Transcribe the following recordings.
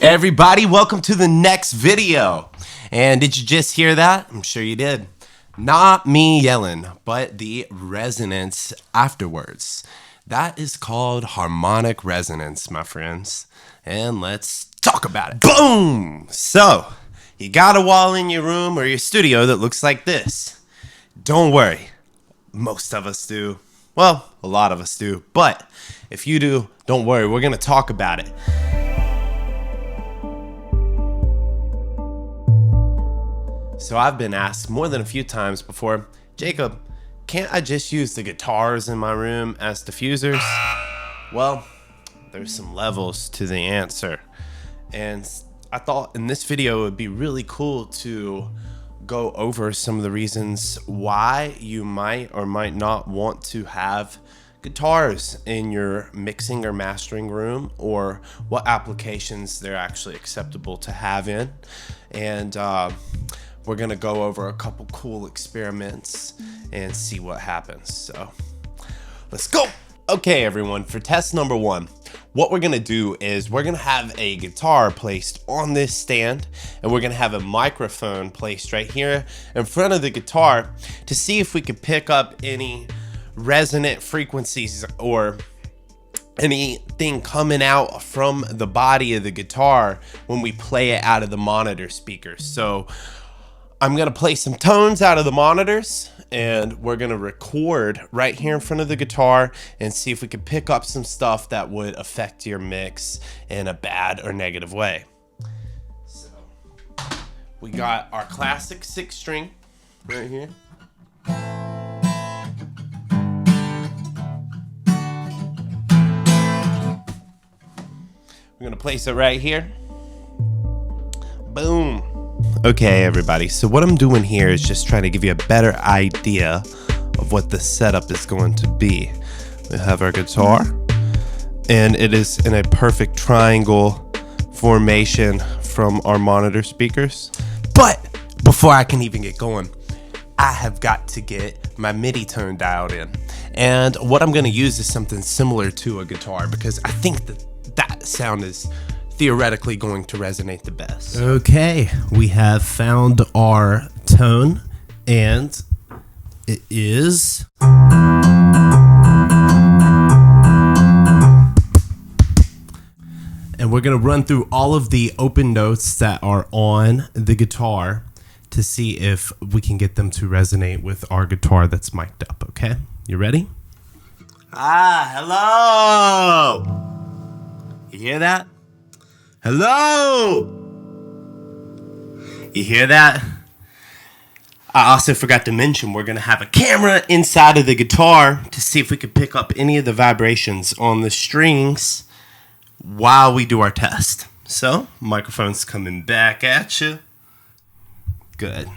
Everybody, welcome to the next video. And did you just hear that? I'm sure you did. Not me yelling, but the resonance afterwards. That is called harmonic resonance, my friends. And let's talk about it. Boom! So, you got a wall in your room or your studio that looks like this. Don't worry. Most of us do. Well, a lot of us do. But if you do, don't worry. We're going to talk about it. So I've been asked more than a few times before, Jacob, can't I just use the guitars in my room as diffusers? Well, there's some levels to the answer. And I thought in this video it would be really cool to go over some of the reasons why you might or might not want to have guitars in your mixing or mastering room, or what applications they're actually acceptable to have in. And we're gonna go over a couple cool experiments and see what happens. So let's go. Okay, everyone, for test number one, what we're gonna do is we're gonna have a guitar placed on this stand, and we're gonna have a microphone placed right here in front of the guitar to see if we can pick up any resonant frequencies or anything coming out from the body of the guitar when we play it out of the monitor speakers. So I'm gonna play some tones out of the monitors, and we're gonna record right here in front of the guitar and see if we can pick up some stuff that would affect your mix in a bad or negative way. So we got our classic 6-string right here. We're gonna place it right here. Boom. Okay, everybody, so what I'm doing here is just trying to give you a better idea of what the setup is going to be. We have our guitar, and it is in a perfect triangle formation from our monitor speakers. But before I can even get going, I have got to get my MIDI tone dialed in. And what I'm going to use is something similar to a guitar, because I think that sound is theoretically going to resonate the best. Okay, we have found our tone, and it is and we're going to run through all of the open notes that are on the guitar to see if we can get them to resonate with our guitar that's mic'd up. Okay, you ready? Hello. You hear that? Hello! You hear that? I also forgot to mention we're going to have a camera inside of the guitar to see if we can pick up any of the vibrations on the strings while we do our test. So, microphone's coming back at you. Good.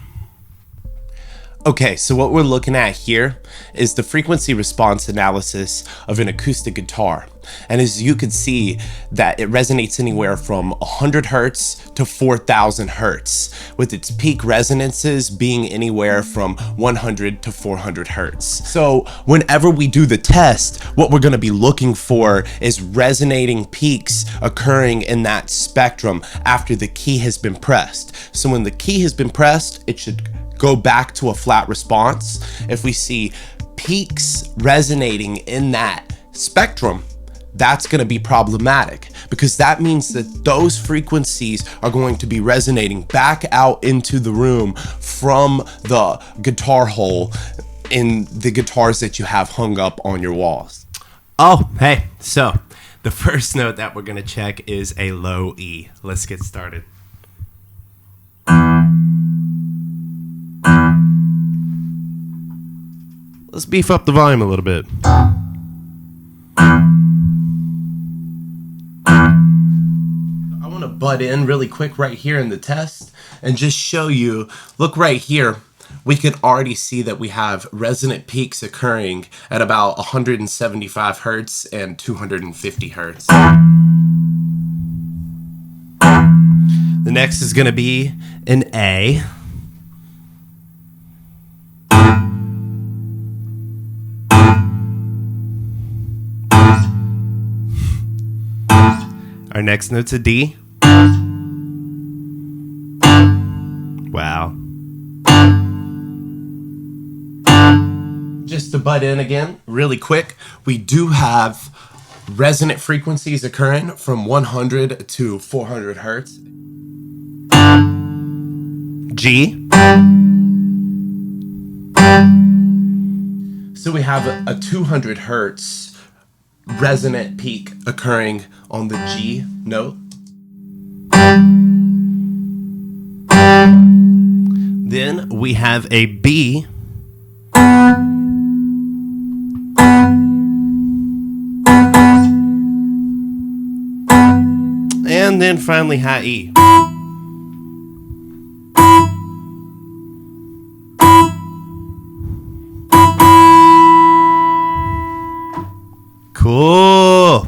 Okay, so what we're looking at here is the frequency response analysis of an acoustic guitar. And as you can see, that it resonates anywhere from 100 hertz to 4,000 hertz, with its peak resonances being anywhere from 100 to 400 hertz. So whenever we do the test, what we're going to be looking for is resonating peaks occurring in that spectrum after the key has been pressed. So when the key has been pressed, it should go back to a flat response. If we see peaks resonating in that spectrum, that's going to be problematic, because that means that those frequencies are going to be resonating back out into the room from the guitar hole in the guitars that you have hung up on your walls. Oh, hey, so the first note that we're going to check is a low E. Let's get started. Let's beef up the volume a little bit. I want to butt in really quick right here in the test and just show you, look right here, we can already see that we have resonant peaks occurring at about 175 hertz and 250 hertz. The next is going to be an A. Our next note's a D. butt in again really quick. We do have resonant frequencies occurring from 100 to 400 hertz. G. So we have a 200 hertz resonant peak occurring on the G note. Then we have a B. And then finally high E. Cool.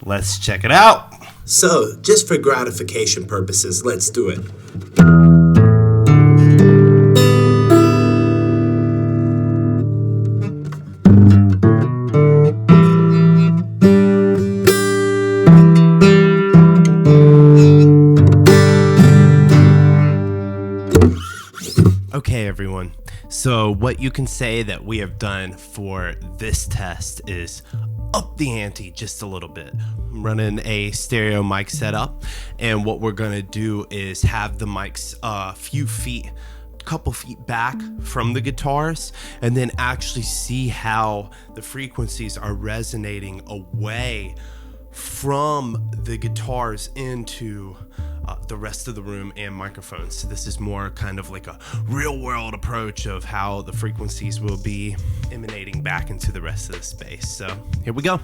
Let's check it out. So, just for gratification purposes, let's do it. Okay, everyone. So what you can say that we have done for this test is up the ante just a little bit. I'm running a stereo mic setup, and what we're gonna do is have the mics a couple feet back from the guitars, and then actually see how the frequencies are resonating away from the guitars into the rest of the room and microphones. So this is more kind of like a real world approach of how the frequencies will be emanating back into the rest of the space. So here we go.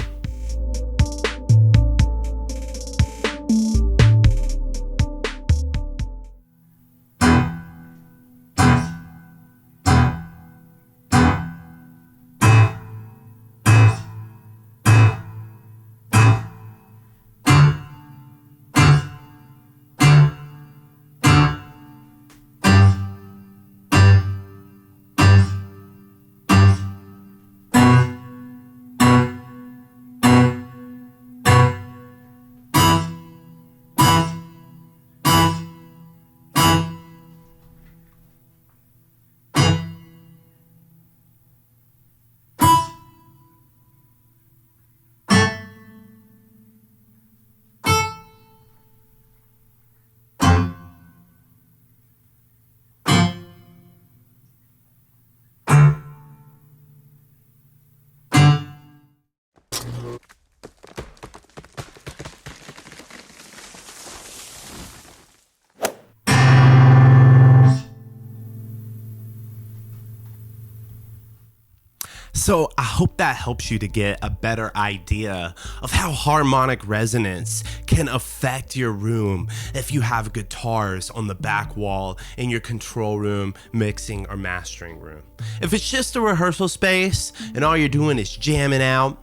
So I hope that helps you to get a better idea of how harmonic resonance can affect your room if you have guitars on the back wall in your control room, mixing or mastering room. If it's just a rehearsal space and all you're doing is jamming out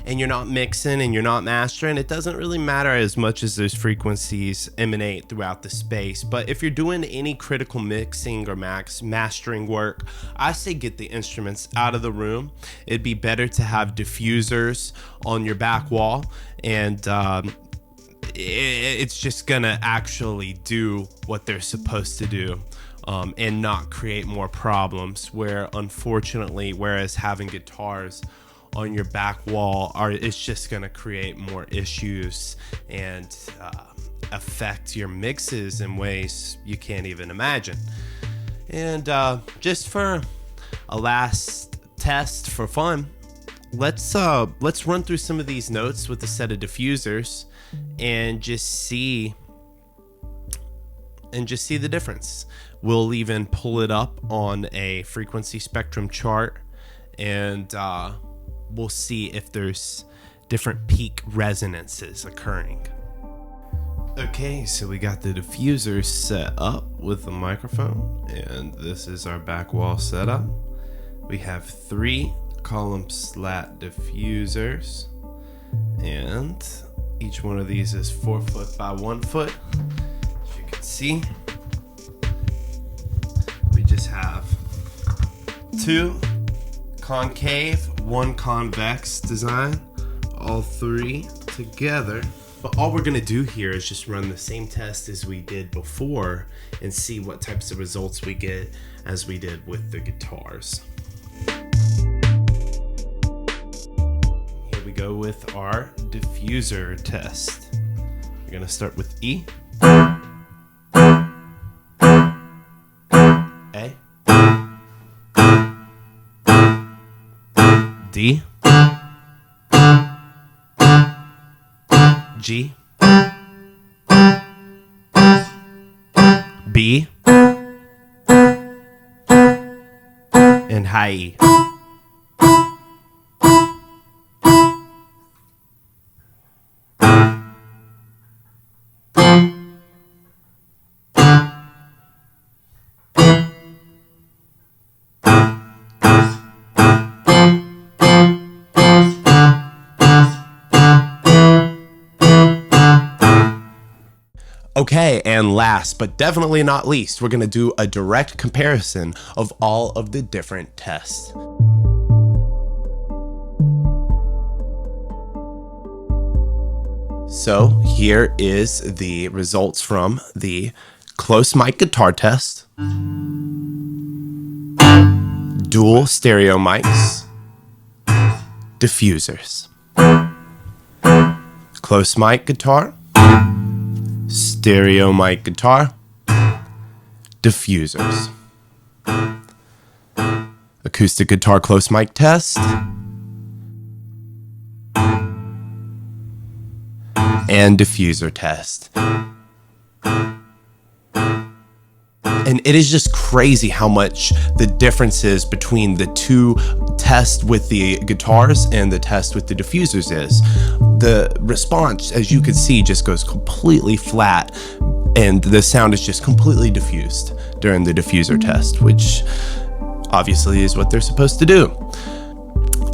and you're not mixing and you're not mastering, it doesn't really matter as much as those frequencies emanate throughout the space. But if you're doing any critical mixing or mastering work, I say get the instruments out of the room. It'd be better to have diffusers on your back wall, and it's just gonna actually do what they're supposed to do. And not create more problems, where unfortunately, whereas having guitars on your back wall it's just going to create more issues and affect your mixes in ways you can't even imagine. And just for a last test for fun, let's run through some of these notes with a set of diffusers and just see the difference. We'll even pull it up on a frequency spectrum chart, and we'll see if there's different peak resonances occurring. Okay, so we got the diffuser set up with the microphone, and this is our back wall setup. We have 3 column slat diffusers, and each one of these is 4 foot by 1 foot. As you can see, we just have 2 concave, 1 convex design, all 3 together. But all we're gonna do here is just run the same test as we did before and see what types of results we get as we did with the guitars. go with our diffuser test. We're gonna start with E, A, D, G, B, and high E. Okay, and last but definitely not least, we're gonna do a direct comparison of all of the different tests. So here is the results from the close mic guitar test, dual stereo mics, diffusers, close mic guitar, stereo mic guitar, diffusers, acoustic guitar close mic test, and diffuser test. And it is just crazy how much the difference is between the two tests with the guitars and the test with the diffusers is. The response, as you can see, just goes completely flat, and the sound is just completely diffused during the diffuser test, which obviously is what they're supposed to do.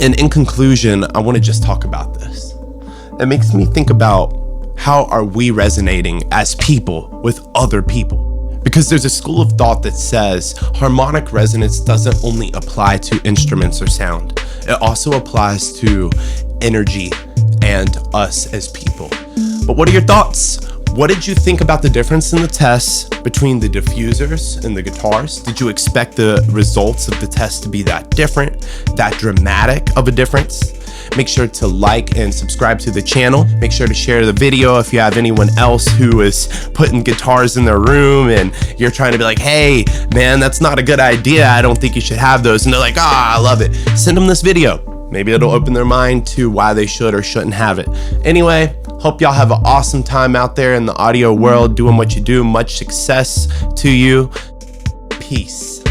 And in conclusion, I want to just talk about this. It makes me think about how are we resonating as people with other people? Because there's a school of thought that says harmonic resonance doesn't only apply to instruments or sound. It also applies to energy and us as people. But what are your thoughts? What did you think about the difference in the tests between the diffusers and the guitars? Did you expect the results of the test to be that different, that dramatic of a difference? Make sure to like and subscribe to the channel. Make sure to share the video if you have anyone else who is putting guitars in their room and you're trying to be like, hey, man, that's not a good idea. I don't think you should have those. And they're like, I love it. Send them this video. Maybe it'll open their mind to why they should or shouldn't have it. Anyway, hope y'all have an awesome time out there in the audio world doing what you do. Much success to you. Peace.